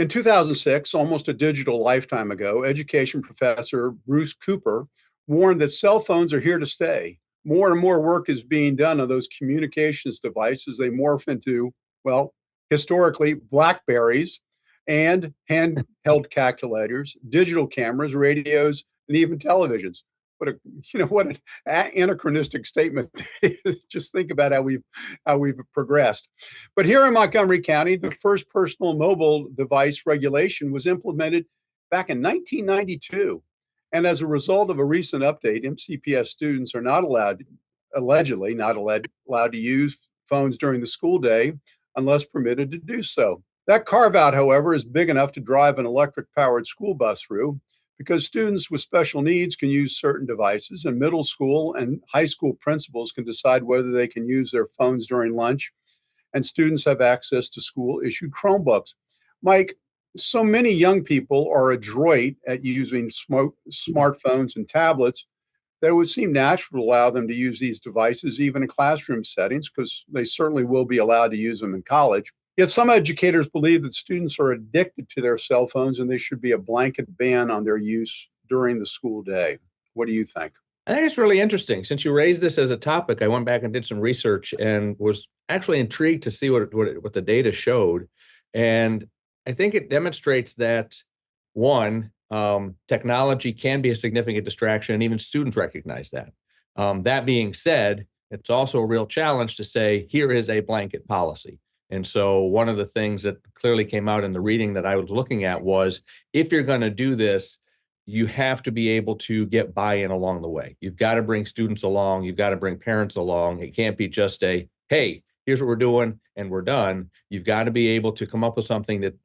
In 2006, almost a digital lifetime ago, education professor Bruce Cooper warned that cell phones are here to stay. More and more work is being done on those communications devices. They morph into, well, historically, Blackberries and handheld calculators, digital cameras, radios, and even televisions. What an anachronistic statement. Just think about how we've progressed. But here in Montgomery County, the first personal mobile device regulation was implemented back in 1992. And as a result of a recent update, MCPS students are allegedly not allowed to use phones during the school day unless permitted to do so. That carve out, however, is big enough to drive an electric powered school bus through, because students with special needs can use certain devices, and middle school and high school principals can decide whether they can use their phones during lunch, and students have access to school-issued Chromebooks. Mike, so many young people are adroit at using smartphones and tablets that it would seem natural to allow them to use these devices even in classroom settings, because they certainly will be allowed to use them in college. Yet some educators believe that students are addicted to their cell phones and there should be a blanket ban on their use during the school day. What do you think? I think it's really interesting. Since you raised this as a topic, I went back and did some research and was actually intrigued to see what the data showed. And I think it demonstrates that, one, technology can be a significant distraction, and even students recognize that. That being said, it's also a real challenge to say, here is a blanket policy. And so one of the things that clearly came out in the reading that I was looking at was, if you're going to do this, you have to be able to get buy-in along the way. You've got to bring students along. You've got to bring parents along. It can't be just a, hey, here's what we're doing and we're done. You've got to be able to come up with something that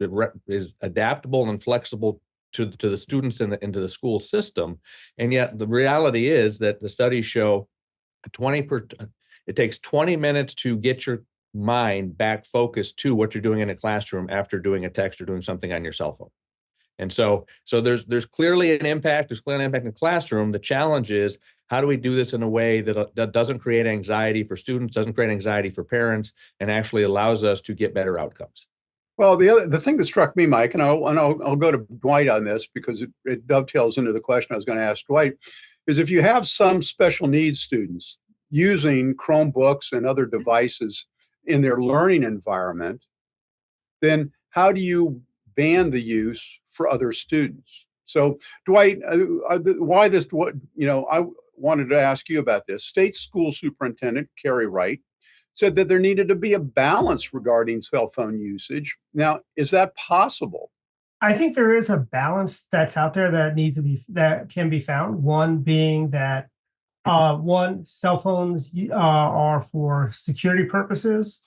is adaptable and flexible to the students into the school system. And yet the reality is that the studies show it takes 20 minutes to get your mind back focused to what you're doing in a classroom after doing a text or doing something on your cell phone. And so there's clearly an impact. There's clearly an impact in the classroom. The challenge is, how do we do this in a way that doesn't create anxiety for students, doesn't create anxiety for parents, and actually allows us to get better outcomes? Well, the thing that struck me, Mike, and I'll go to Dwight on this because it dovetails into the question I was going to ask Dwight, is if you have some special needs students using Chromebooks and other devices in their learning environment, then how do you ban the use for other students? So, Dwight, why this? I wanted to ask you about this. State School Superintendent Carrie Wright said that there needed to be a balance regarding cell phone usage. Now, is that possible? I think there is a balance that's out there that can be found. One being that cell phones are for security purposes,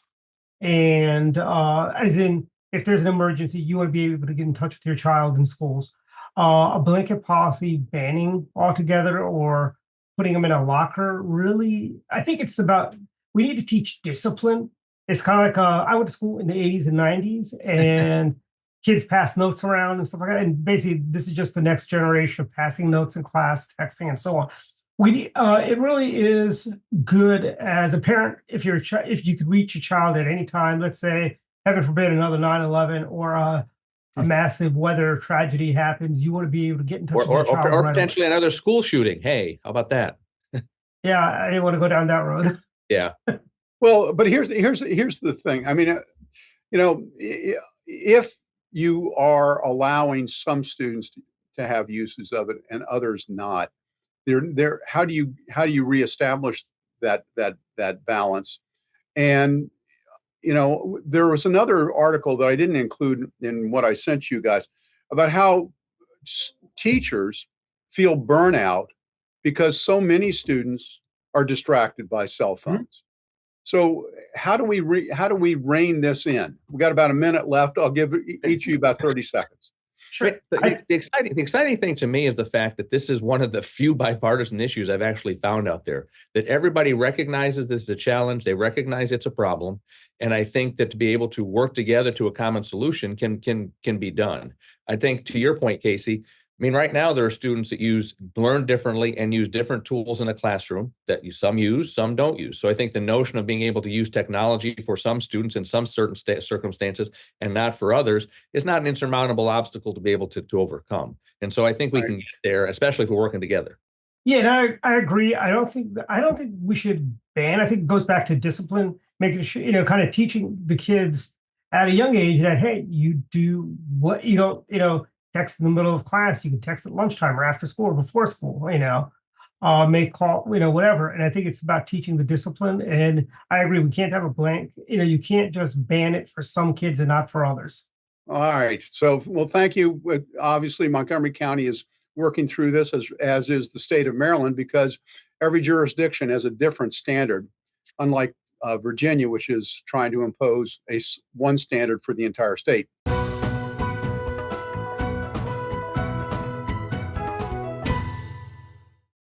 and as in, if there's an emergency, you want to be able to get in touch with your child in schools. A blanket policy banning altogether or putting them in a locker, really, I think it's about, we need to teach discipline. It's kind of like I went to school in the 80s and 90s, and kids pass notes around and stuff like that. And basically, this is just the next generation of passing notes in class, texting, and so on. It really is good as a parent, if you could reach your child at any time. Let's say, heaven forbid, another 9/11 or a massive weather tragedy happens, you want to be able to get in touch with your child. Or potentially another school shooting. Hey, how about that? Yeah, I didn't want to go down that road. Yeah. Well, but here's the thing. I mean, if you are allowing some students to have uses of it and others not, how do you reestablish that balance? And there was another article that I didn't include in what I sent you guys about how teachers feel burnout because so many students are distracted by cell phones. Mm-hmm. So how do we rein this in? We got about a minute left. I'll give each of you about 30 seconds. Sure. The exciting thing to me is the fact that this is one of the few bipartisan issues I've actually found out there, that everybody recognizes this is a challenge. They recognize it's a problem. And I think that to be able to work together to a common solution can be done. I think, to your point, Casey, I mean, right now there are students that learn differently and use different tools in a classroom that some use, some don't use. So I think the notion of being able to use technology for some students in some certain circumstances and not for others is not an insurmountable obstacle to be able to overcome. And so I think we can get there, especially if we're working together. Yeah, and I agree. I don't think we should ban. I think it goes back to discipline, making sure, kind of teaching the kids at a young age that, hey, you do what you don't, text in the middle of class, you can text at lunchtime or after school or before school, make call, whatever. And I think it's about teaching the discipline. And I agree, we can't have a blank, you can't just ban it for some kids and not for others. All right. So, well, thank you. Obviously, Montgomery County is working through this, as is the state of Maryland, because every jurisdiction has a different standard, unlike Virginia, which is trying to impose one standard for the entire state.